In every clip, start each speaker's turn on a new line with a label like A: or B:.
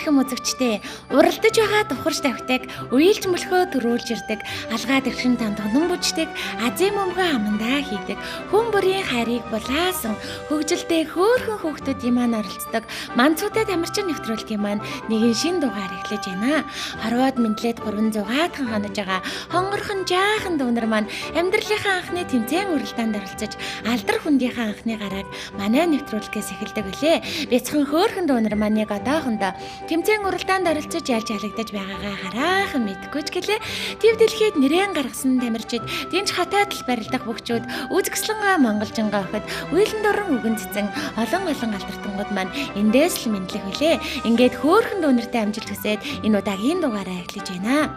A: сайрхан үзэгчтэй уралдаж байгаа тухарч тавьдаг, уйлж мөлхөө төрүүлж ирдэг, алгаа төвшин танд тонон бүждэг, азийн мөмгөө амандаа хийдэг, хүн бүрийн хайрыг булаасан, хөгжилтэй хөөрхөн хүүхдүүдийн маань оролцдог, манцуудад амарчин нэвтрүүлгийн маань нэгэн шин дугаар эхлэж байна. Хорвоод мэдлээд 300-аад хонож байгаа хонгорхон жаахан дүүнер маань амьдралынхаа анхны тэмцээн уралдаанд оролцож, алдар хүндийнхээ анхны гарааг манай нэвтрүүлгээс эхэлдэг үлээ. Бяцхан хөөрхөн дүүнер маань яг одоохондоо тэмцээн уралдаанд оролцож ялж халагдаж байгаагаа хараахан мэдгүй ч гэлээ. Тэв дэлхийд нэрэн гаргасан тамирчид, дэнч хотойд л барилдах бөхчүүд, үзэсгэлэн монголжингаа охид, уйлан дуран үгэн цэцэн олон алдартангууд маань эндээс л мэдлэх үлээ. Ингээд хөөрхөн дүүнертэй амжилт хүсээд энэ удаагийн дугаараа эхлэж байна.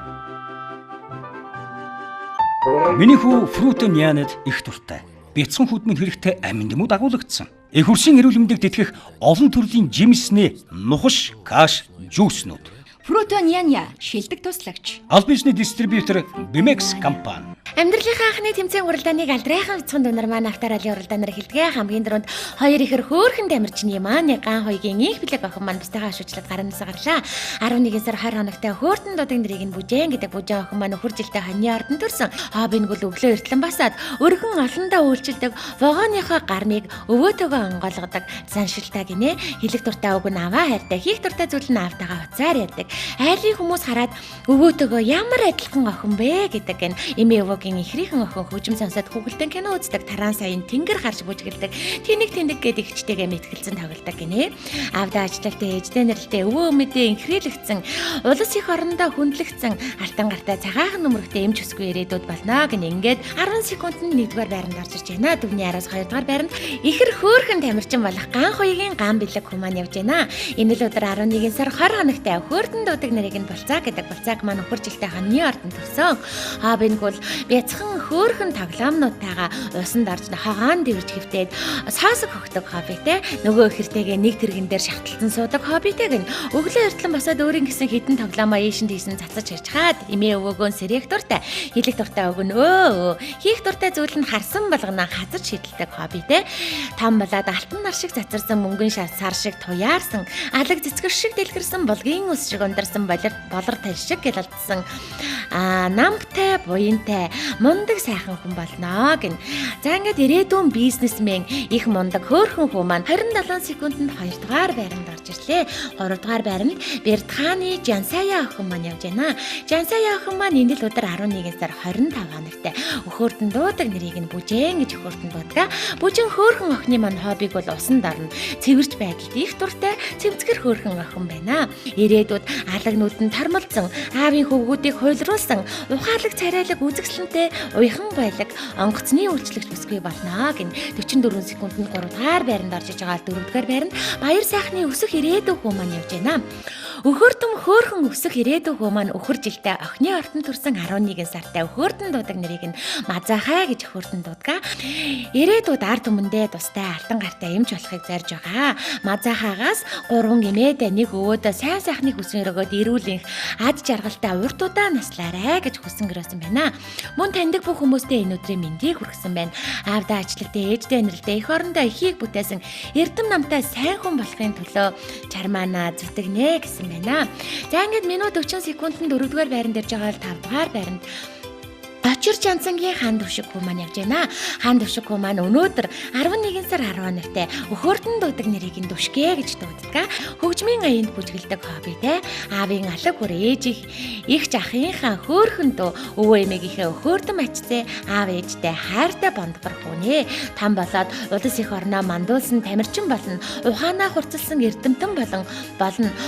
B: Миний хүү Фрутонианад их дуртай. Бяцхан хүдмийн хэрэгтэй амин дэмүү дагуулгдсан. Их хурсын эрүүл мэндэд тэтгэх олон төрлийн жимсний нухаш, каш, жүүснүүд.
C: Фрутониана шилдэг туслагч.
B: Аль бишний дистрибьютор Bimex компани.
A: Амьдралынхаа анхны тэмцээн уралдааныг алдрайхан бяцхан дүүнер маань автаралын уралдаанаар эхэлдэг. Хамгийн дөрөнд хоёр ихэр хөөрхөн тамирчны маань ган хоёгийн их бэлэг охин маань бистайгаа шүүжлэг гарнаас гарлаа. 11 сар 20 хоногтой хөөртөн дудаг нэрийг нь бүжэн гэдэг бүжэн охин маань өхөр жилдээ хоньны ордон төрсөн. Хоббиг гүл өглөө эртлэн басаад өргөн олондоо үйлчилдэг. Вогооныхоо гармыг өвөөтөөгөө онгойлгодог. Заншилтаа гинэ. Хилэг дуртай үг нь аваа хайртай, хийх дуртай зүйл нь аавтайгаа уцаар яддаг. Айлын хүмүүс хараад өвөөтөөгөө ямар адилхан охин бэ гэдэг гэн. Эмээ өвөөгийн ихрийнхэн охин хөгжим сонсоод хүүхэлдэн кино үздэг, таран саяын тэнгэр гарч бүжгэлдэг. Тэнэг гээд ихчтэйгээ мэтгэлцэн тоглодог гинэ. Аавдаа ажилттай, ээждээ нэрлэлтэй, өвөө өмөдөө инхрээлэгдсэн, улс их орондоо хүндлэгдсэн, алтан гартай цагаахан нүмерхтэй эмч өсгүй ирээдүүд болно гэн. Ингээд 10 секундэд 1-р байранд орж ирж байна. Дөвний араас 2-р байранд ихэр хөөрхөн тамирчин болох ган хоёгийн ган бэлэг хүмүүс явж байна. Энэ л өдөр 11 сар 20 хоногтой хөөртөн дудаг нэрийг нь Булцааг гэдэг. Булцааг маань өхөр жилдээ хоньны ордон төрсөн. Хоббиг бол бяцхан хөөрхөн тоглоомнуудтайгаа усанд орж хагаан дэрж хөвтээд саасаг хогдог хоббитэй, нөгөө ихэртэйгээ нэг тэргэн дээр шахталцсан суудаг хоббитэй гэн. Өглөө эртлэн босоод өөрийн гэсэн хідэн тоглоомоо ийшин тийсэн цацаж хийж хаад эмээ өвөөгөө сэрэх дуртай, хилэх дуртай өгнөө. Хийх дуртай зүйл нь харсан болгоно хазар шидэлдэг хоббитэй. Том болоод алтан нар шиг цацарсан мөнгөн сар шиг туяарсан, алаг цэцгэр шиг дэлгэрсэн булгийн ус шиг ундарсан болор тал шиг гэлэлдсэн намтай, буянтай, мундаг сайхан хүн болно гэн. За ингээд ирээдүйн бизнесмен их мундаг хөөрхөн хүн маань 27 секундэд 2-р байранд орж ирлээ. 3-р байранд Бертханы Жансая охин маань явж байна. Жансая охин маань энэ л өдөр 11 сар 25 хоногтой өхөөртөн дуудаг нэрийг нь бүжэн гэж өхөөртөн дуудаг. Бүжэн хөөрхөн охины маань хоббиг бол усанд орно. Цэвэрч байдалд их дуртай цэвцгэр хөөрхөн охин байна. Ирээдүйд алаг нүдэн тармалцсан, аавын хөвгүүдийг хуйлруулсан, ухаалаг царайлаг үзэгсэлэнтэй уяхан байлаг онгоцны үйлчлэгч бүсгүй болно гэн. 44 секундэд 3-р байранд орж иж байгаа 4-р байранд баяр сайхны өсөх ирээдүйн хүн маань явж байна. Өхөөртөн хөөрхөн өсөх ирээдүйн хүн маань өхөр жилдээ охины ордон төрсэн 11 сартай өхөөртөн дуудаг нэрийг нь Мазахай гэж өхөөртөн дуудаг. Ирээдүйд ард түмэндээ тустай алтан гартай эмч болохыг зорж байгаа. Мазахагаас 3 эмээдээ нэг өвөөдөө сайн сайхныг хүсэн өрөөгөөд ирүүлэх ад жаргалтай урт удаа наслаарай гэж хүсэн гэрөөсөн байна. Мөн таньдаг бүх хүмүүстээ энэ өдрийн мэндийг хүргэсэн байна. Аавдаа ажилттай, ээждээ нэрлэлтэй эх орондоо эхийг бүтээсэн эрдэм намтай сайн хүн болохын төлөө чармаана зүтгэнэ гэсэн байна. За ингээд минут 40 секундэд 4-р байранд ирж байгаа 5-р байранд Очир Жансангийн хаан төвшиг хүн маань явж байна. Хаан төвшиг хүн маань өнөөдөр 11 сар 10 хоногтой өхөөртөн дуудаг нэрийг нь Дүшгэ гэж дууддаг. Хөгжмийн аянд бүжгэлдэг хоббитэй. Аавын алаг бүр ээжих их жахынхаа хөөрхөн дуу өвөө эмээгийнхээ өхөөртөн мачцээ аав ээжтэй хайртай бондгор хүнээ. Там болоод улс их орноо мандуулсан тамирчин болно. Ухаанаа хурцлсан эрдэмтэн болон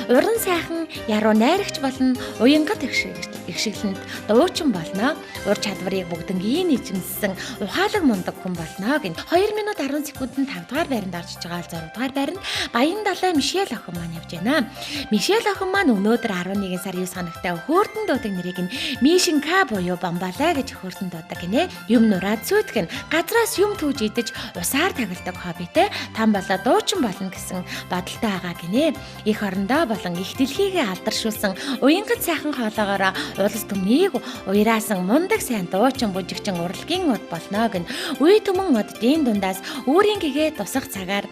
A: уран сайхан яруу найрагч болно. Уянгат ихшиглэнд дуучин болно. Ур чадварыг бүгднгийн эзэмссэн ухаалаг мундаг хүн болно гэн. 2 минут 10 секундэд 5-р байранд орж байгаа 6-р байранд Баян далай Мишель охин маань явж байна. Мишель охин маань өнөөдөр 11 сар 9 хоногтой өхөөртөн дуудаг нэрийг нь Мишинка буюу Бамбалай гэж өхөөртөн дуудаг гинэ. Юм нураад сүйтгэн газраас юм түүж идэж усаар тагилдаг хоббитэй. Там болоо дуучин болно гэсэн бодолтой байгаа гинэ. Их орондоо болон их дэлхийгээ алдаршуулсан уянгат сайхан хоолоогоороо улс төмнийг уяраасан мундаг сайн дуучин бүжигчин урлагийн од болно гэн. Үе төмөн оддын дундаас өөрийн гэгээ тусах цагаар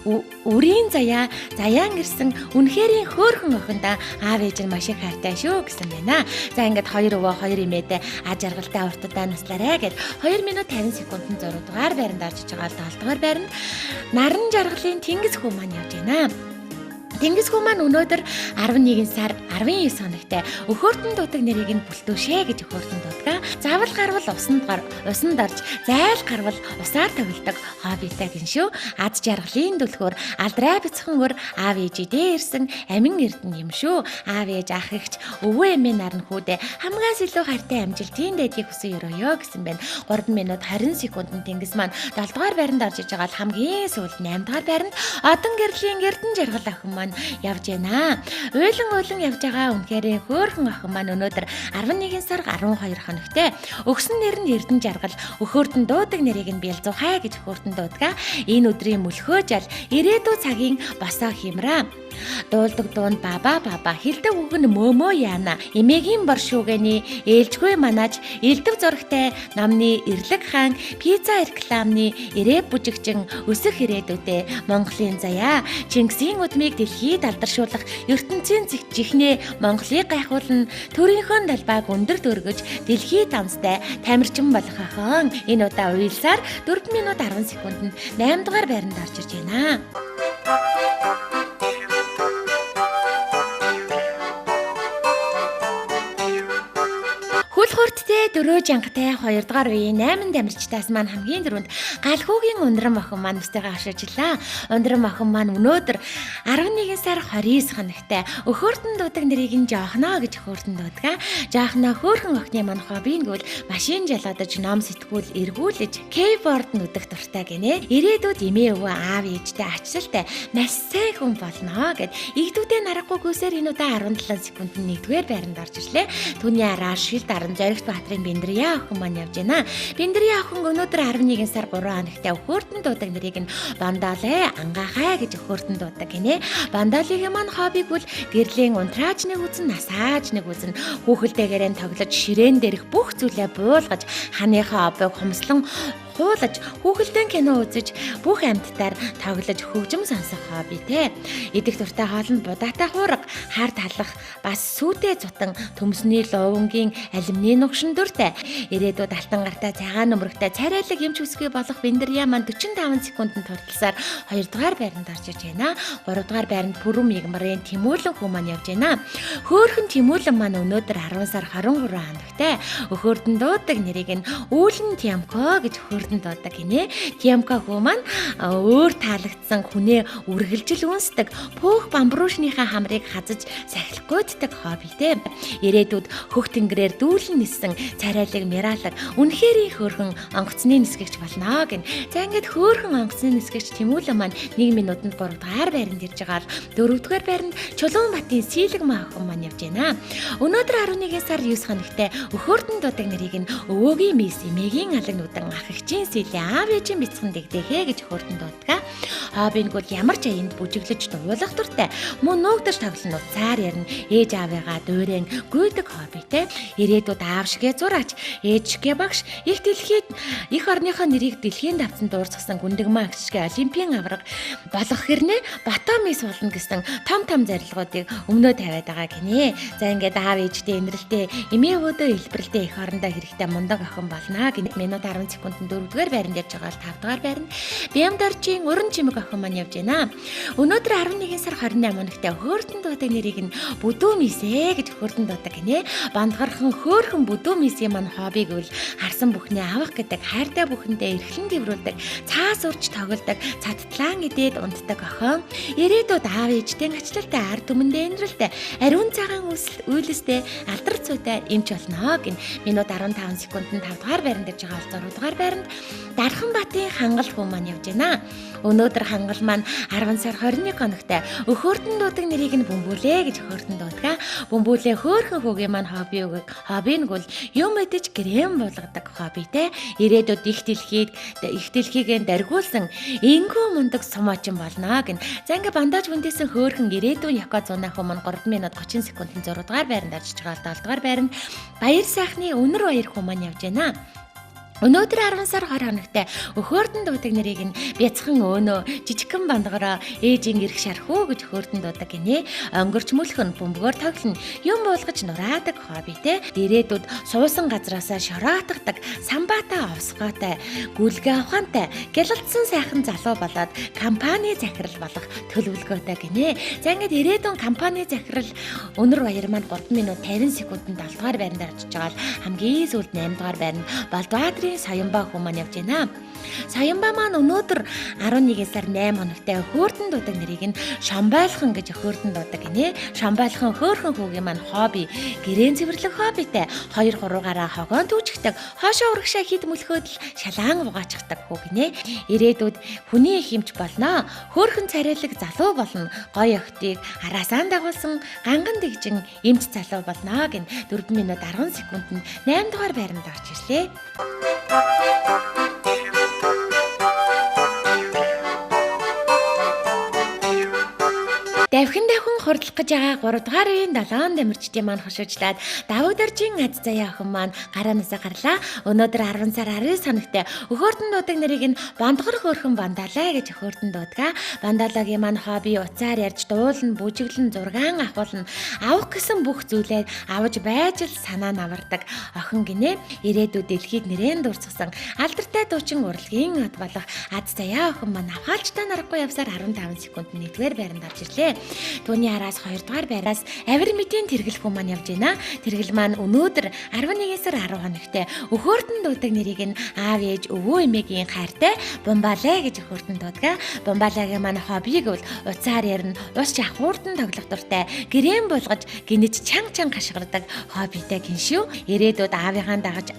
A: Үрийн заяан ирсэн үнэхэрийн хөөрхөн охиндоо аав ээж нь маш их хайртай шүү гэсэн байна. За ингээд 2 өвөө 2 эмээдээ аж аргалтай уртдаа наслаарэ гэд 2 минут 50 секундэд 6 дугаар байранд орж байгаа 7 дугаар байранд наран жаргалын Тэнгис хүү маань явж байна. Тэнгис хүү маань өнөөдөр 11 сар 19 хоногт өхөөртөн дуудаг нэрийг нь бүлтөөшээ гэж өхөөртөн дуудаг. Завал гарвал усанд орж, зайл гарвал усаар тоглодог хоббитай гин шүү. Ад жаргалын дүлхөөр алдрай бяцхан өр аав ээжидээ ирсэн амин эрдэнэ юм шүү. Аав ээж ах эгч өвөө эмээ наран хүүдээ хамгаас илүү хайртай амжилтын дэдийг хүсэн өрөөё гэсэн байна. 3 минут 20 секундэд Тэнгис маань 7 дугаар байранд орж иж байгаа л хамгийн сүүлд 8 дугаар байранд одон гэрлийн эрдэнэ жаргал охин маань явж байна. Уйлан явж байгаа үнэхээр хөөрхөн охин маань өнөөдөр 11 сар 12 хоногт өгсөн нэр нь эрдэнэ жаргал өхөөртөн дуудаг нэрийг нь Бэлзухай гэж өхөөртөн дуудаг. Энэ өдрийн мөлхөө жал ирээдүй цагийн босоо химраа. Дуулдаг дуун баба хилдэг үг нь мөөмөө яана. Эмээгийн бор шүүгэний ээлжгүй манаж элдв зурагтай намны эрлэг хаан пизза рекламны ирээ бүжигчин өсөх ирээдүйдээ Монголын заяа Чингисийн удмыг дэлхийд алдаршуулах ертөнцийн жихнээ Монголыг гайхуулна төрийнхөө далбайг өндөр дөргөж дэлхийд амстай тамирчин болох ахын. Энэ удаа уйлсаар 4 минут 10 секундэд 8 дугаар байранд орж ирж байна. Хүрттэй 4 жангатай 2 дугаар үеийн 8 дамирчтаас маань хамгийн дөрөнд галхуугийн ундран охин маань бүстэйгээ авширлаа. Ундран охин маань өнөөдөр 11 сар 29 хоногт өхөөртөн дуудаг нэрийг нь Жоохно гэж өхөөртөн дуудаг. Жоохно хөөрхөн охины маань хоббингүүл машин жалгадаж, ном сэтгүүл эргүүлж, кейборд нүдэх дуртай гинэ. Ирээдүйд эмээ өвөө аав ээжтэй ачлалтай маш сайн хүн болно гэд игдүүдээ нарахгүй гүйсээр энэ удаа 17 секундэд 1-р байранд орж ирлээ. Түүний араар шил даран Зоригт Баатрын Биндрия охин маань явж байна. Биндрия охин өнөөдөр 11 сар 3 хоногт өхөөртөн дуудаг нэрийг нь Бандалэ Ангахай гэж өхөөртөн дуудаг гинэ. Бандалыгийн маань хоббиг бол гэрлийн унтрааж нэг үзэн, насааж нэг үзэн, хүүхэлдээгээрээ тоглож, ширээн дээрх бүх зүйлээ буулгаж, ханыхаа обыг хумслан хуулаж, хүүхэлдэйн кино үзэж, бүх амьтдаар тоглож хөгжим сонсох хоббитэй. Идэх дуртай хоолнд будаатай хуурга, хар талах, бас сүйтэй зутан, төмсний ловонгийн алюминий нугшин дүртэй. Ирээдүйд алтан гартай, цагаан нөмрөгтэй царайлаг эмч үсгээ болох Биндрия маань 45 секундэд турталсаар 2 дугаар байранд орж иж байна. 3 дугаар байранд Бүрэн Мигмарын Тэмүүлэн хүү маань явж байна. Хөөрхөн Тэмүүлэн маань өнөөдөр 10 сар 23 хоногт өхөөртөн дуудаг нэрийг нь Үүлэн Тямко гэж дуудаг гинэ. Тямка хүү маань өөр таалагдсан хүнээ үргэлжил үнсдэг, пөөх бамбруушныхаа хамрыг хазаж сахилгүйддэг хоббитэй. Ирээдүйд хөх тэнгэрээр дүүлэн нисэн царайлаг миралаг үнэхэрийн хөөрхөн онгоцны нисгэгч болно гин. За ингээд хөөрхөн онгоцны нисгэгч Тэмүүлэн маань 1 минутанд 3 дугаар байранд ирж байгаа л 4 дугаар байранд Чулуунбатын Сийлэг маахын маань явж байна. Өнөөдөр 11 сар 9 хоногт өхөөртөн дуудаг нэрийг нь өвөөгийн мис эмээгийн алаг нүдэн ах эгчийн силийн аав ээжийн бяцхан дэгдэхэ гэж өхөөртөн дуудаг. Хоббингууд ямар ч аянд бүжиглэж дуулах дуртай. Мөн нуугдаж тоглоно цаар ярина. Ээж аавыгаа дуурайн гүйдэг хоббитэй. Ирээдүйд аав шигээ зураач, ээж шигээ багш, их орныхоо нэрийг дэлхийн давцанд дуурсгасан гүндэгмаа агшгээ олимпийн авраг болох хэрнээ Батомис болно гэсэн том зорилгоодыг өмнөө тавиад байгаа гинэ. За ингээд аав ээжтэй инрэлтэй, эмээ өвөөдөө илбэрэлтэй их орондоо хэрэгтэй мундаг охин болно гинэ. Минут 10 секундэд 4 дугаар байранд явж байгаа л 5 дугаар байранд Бямдарчийн уран чимэг охин маань явж байна. Өнөөдөр 11 сар 28 хоногт өхөөртөн дуудаг нэрийг нь Бүдүү мисэ гэж өхөөртөн дуудаг гинэ. Бандгархан хөөрхөн Бүдүү мисийн маань хоббиг бол харсан бүхнээ авах гэдэг хайртай бүхэндээ эрхлэн дэврүүлдэг, цаас урж тоглодог, цадтлаан идээд унтдаг охин. Ирээдүйд аав ээжтэй ачлалтай ард түмэндээ инрэлтэй, ариун цагаан үйлстэй, алдар цуйтай эмч болно гин. Минут 15 секундэд 5 дугаар байранд ирж байгаа 6 дугаар байранд Дарханбатын Хангал хүү маань явж байна. Өнөөдөр Хангал маань 10 сар 21 хоногт өхөөртөн дуудаг нэрийг нь Бөмбөлөө гэж өхөөртөн дуудаг. Бөмбөлөө хөөрхөн хүүгийн маань хоббиг бол юм мэдэж грэм болгодог хоббитэй. Ирээдүйд их дэлхийг даргуулсан энгүү мундаг сумаачин болно гин. За ингээ бандаж хүндээсэн хөөрхөн ирээдүйн Якозуна хүү маань 3 минут 30 секундэд 6 дугаар байранд орж байгаа 7 дугаар байранд Баяр сайхны Өнөр баяр хүү маань явж байна. Өнөөдөр 10 сар 20 хоногт өхөөртөн дуудаг нарыг нь бяцхан өөнөө жижигхэн бандгараа ээжийн ирэх шархуу гэж өхөөртөн дуудаг гинэ. Онгорч мөлхөн бөмбөгөөр тоглоно. Юм болгож нураадаг хоббитэй. Дээрээдүүд суусан газраасаа шороотгдаг самбаатаа овсгоотой, гүлгээ ухаантай, гялалцсан сайхан залуу болоод компани захирал болох төлөвлөгөөтэй гинэ. За ингээд ирээдүйн компани захирал өнөр баяр маань 3 минут 50 секундэд 7 дугаар байранд очиж байгаа л хамгийн сүүлд 8 дугаар байранд Балдбаатрийн Саянбаа хүмүүс маань явж байна. Саянбаа маань өнөөдөр 11 сар 8 хоногт өхөөртөн дуудаг нарыг нь Шамбайлхан гэж өхөөртөн дуудаг гинэ. Шамбайлхан хөөхөн хүүгийн маань хобби гэрээн цэвэрлэх хоббитэй 2-3 гараа хогоон түүжигдэг хоошоо урагшаа хід мөлхөөд л шалаан угаачдаг хүү гинэ. Ирээдүйд хүний их юмч болно. Хөөхөн царайлаг залуу болно. Гоё охтыг араасаан дагуулсан ганган дэгжин эмч залуу болно гин 4 минут 10 секундэд 8 дугаар байранд орж ирлээ. Давхин хурдлах гэж байгаа 3 дугаар үеийн 7 дамирчдын маань хошуучлаад давуу даржийн аз заяа охин маань гараанасаа гарлаа. Өнөөдөр 10 сар 19 хоногт өхөөртөн дуудаг нарыг нь бондгор хөөрхөн бандалаа гэж өхөөртөн дуудаг. Бандалагийн маань хобби уцаар ярьж дуулна, бүжиглэн, зургаан авахулна, авах гэсэн бүх зүйлээ авж байж л санаа навардаг охин гинэ. Ирээдүйд дэлхийг нэрэн дурсгасан алдартай дуучин урлагийн од болох аз заяа охин маань авахалжтай нарахгүй явсаар 15 секунд 1-р байранд орж ирлээ. Түүний араас 2 дугаар байраас авир мэдийн тэргэл хүн маань явж байна. Тэргэл маань өнөөдөр 11 сар 10 хоногт өхөөртөн дуудаг нэрийг нь аав ээж өвөө эмээгийн хайртай Бомбале гэж өхөөртөн дуудаг. Бомбалагийн маань хоббиг бол уцаар ярина, ус чахууртан тоглох дуртай, гэрээн болгож гинэж чанга хашгирдаг хоббитэй гиншүү. Ирээдүйд аавынхаа дагаж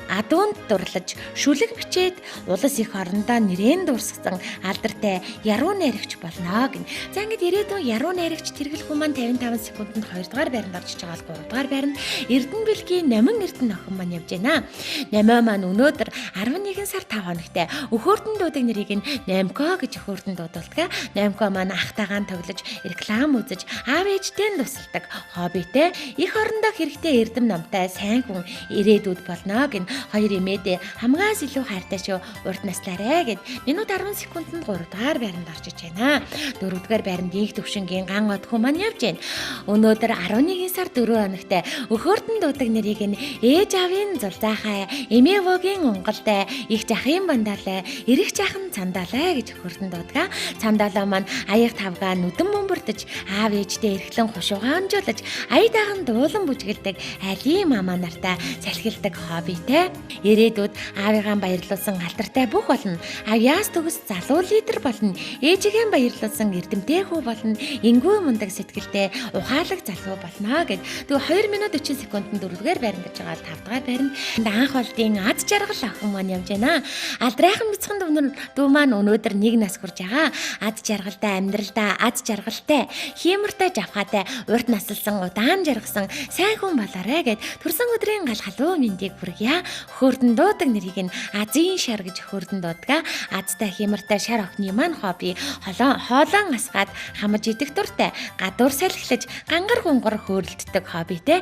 A: адуунд дурлаж шүлэг бичээд улас их орондоо нэрэн дурсгсан алдартай яруу найрагч болно гин. За ингээд ирээдүйн яруу найрагч тэргэл хүн маань 55 секундэд 2 дугаар байранд орж байгаа бол 3 дугаар байранд Эрдэнэ бэлгийн Намин Эрдэнэ охин маань явж байна. Намиа маань өнөөдөр 11 сар 5 хоногт өхөөртөн дуудаг нэрийг нь Намко гэж өхөөртөн дуудулдаг. Намко маань ахтайгаан тоглож реклам үзэж аав ээжтэй тусалдаг хоббитэй их орондоо хэрэгтэй эрдэм номтой сайн хүн ирээдүйд болно гин. Хоёр эмээдээ хамгаас илүү хайртай шүү. Урд наслаарэ гэд минут 10 секундэд 3 дугаар байранд орж иж байна. 4 дугаар байранд их төвшингийн ган од хүн маань явж байна. Өнөөдөр 11 сар 4 хоногт өхөөртөн дуудаг нэрийг нь ээж аавын зулзаахай, эмээ вогийн унгалтай, их жахын бандалаа, эрэх жахан цандаалаа гэж өхөөртөн дуудаг. Цандаалаа маань аяг тавгаа нүдэн мөмбөрдөж, аав ээжтэй эрхлэн хушуугаанжуулж, аядахан дуулан бүжгэлдэг али мама нартай салхилдаг хоббитэй. Ирээдүйд аавыгаа баярлуулсан алдартай бүх болно. Авьяас төгс залуу лидер болно. Ээжигээ баярлуулсан эрдэмтэй хүү болно. Ингүү мундаг сэтгэлтэй ухаалаг залуу болно гэд. Тэг 2 минут 40 секундэд 4-р байранд очиж байгаа 5-р байранд анх болдын аз жаргал охин маань явж байна. Алдрайхан бяцхан дүү маань өнөөдөр 1 нас хүрж байгаа. Аз жаргалтай амьдралдаа аз жаргалтай, хиймэртэй жавхаатай, урт насалсан удаан жаргасан сайн хүн болоорой гэд төрсөн өдрийн гал халуун мэндийг хүргье. Өхөөртөн дуудаг нэрийг нь Азийн шар гэж өхөөртөн дуудаг. Азтай хиймэртэй шар охины маань хобби хоолон асгаад хамаж идэх дуртай, гадуур салхилаж гангар гунгар хөөрөлддөг хоббитэй.